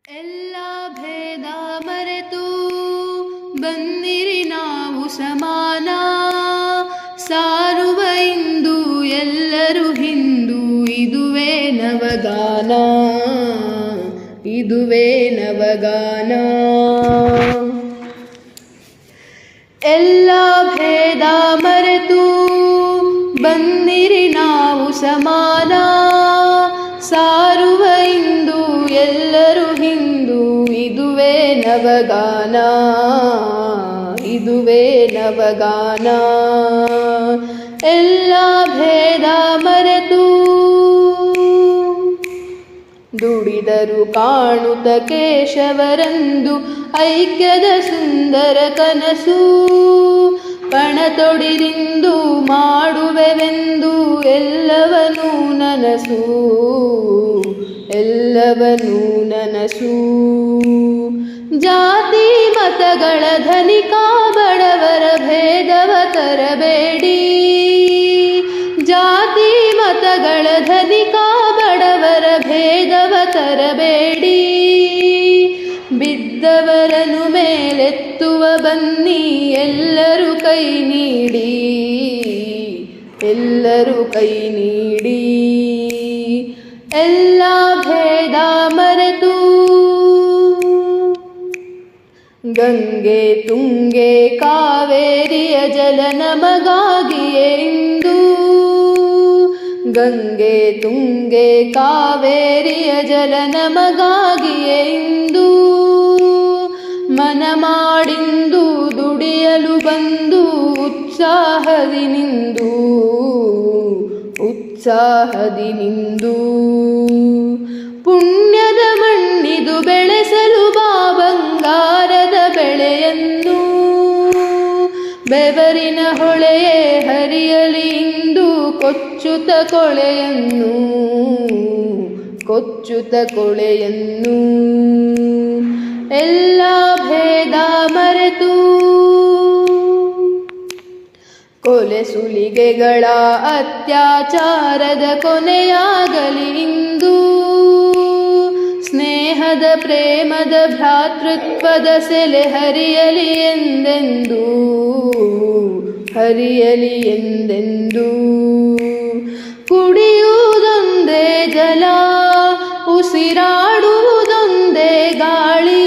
ಎಲ್ಲ ಭೇದ ಮರೆತು ಬಂದಿರಿ ನಾವು ಸಮಾನ, ಸಾರುವ ಇಂದು ಎಲ್ಲರೂ ಹಿಂದೂ, ಇದುವೇ ನವಗಾನ, ಇದುವೇ ನವಗಾನ. ಎಲ್ಲ ಭೇದ ಮರೆತು ಬಂದಿರಿ ನಾವು ಸಮಾನ, ಸಾರುವ ಇಂದು ಎಲ್ಲರೂ ಹಿಂದೂ, ಇದುವೇ ನವಗಾನ, ಇದುವೇ ನವಗಾನ. ಎಲ್ಲ ಭೇದ ಮರೆತು ದುಡಿದರು ಕಾಣುತ್ತ ಕೇಶವರಂದು ಐಕ್ಯದ ಸುಂದರ ಕನಸು, ಪಣ ತೊಡಿರಿಂದು ಮಾಡುವೆವೆಂದು ಎಲ್ಲವನ್ನೂ ನನಸು, ಎಲ್ಲವನ್ನೂ ನನಸು. ಜಾತಿ ಮತಗಳ ಧನಿಕ ಬಡವರ ಭೇದವ ತರಬೇಡಿ, ಜಾತಿ ಮತಗಳ ಧನಿಕ ಬಡವರ ಭೇದವ ತರಬೇಡಿ, ಬಿದ್ದವರನ್ನು ಮೇಲೆತ್ತುವ ಬನ್ನಿ ಎಲ್ಲರೂ ಕೈ ನೀಡಿ, ಎಲ್ಲರೂ ಕೈ ನೀಡಿ. ಎಲ್ಲ ಭೇದ ಮರೆತು ಗಂಗೆ ತುಂಗೆ ಕಾವೇರಿಯ ಜಲ ನಮಗಾಗಿಯೇ ಇಂದು, ಗಂಗೆ ತುಂಗೆ ಕಾವೇರಿಯ ಜಲ ನಮಗಾಗಿಯೇ ಇಂದು, ಮನ ಮಾಡಿಂದು ದುಡಿಯಲು ಬಂದು ಉತ್ಸಾಹದಿ ನಿಂದು, ಉತ್ಸಾಹದಿ ನಿಂದು. ಪುಣ್ಯದ ಮಣ್ಣಿದು ಬೆಳೆಸಲು ಬಾ ಬಂಗಾರದ ಬೆಳೆಯನ್ನು, ಬೆವರಿನ ಹೊಳೆಯೇ ಹರಿಯಲಿ ಇಂದು ಕೊಚ್ಚುತ ಕೊಳೆಯನ್ನು, ಕೊಚ್ಚುತ ಕೊಳೆಯನ್ನು. ಎಲ್ಲ ಭೇದ ಮರೆತು ಕೊಲೆ ಸುಲಿಗೆಗಳ ಅತ್ಯಾಚಾರದ ಕೊನೆಯಾಗಲಿ ಇಂದು, ಸ್ನೇಹದ ಪ್ರೇಮದ ಭ್ರಾತೃತ್ವದ ಸೆಲೆ ಹರಿಯಲಿ ಎಂದೆಂದು, ಹರಿಯಲಿ ಎಂದೆಂದು. ಕುಡಿಯುವುದೊಂದೇ ಜಲ, ಉಸಿರಾಡುವುದೊಂದೇ ಗಾಳಿ,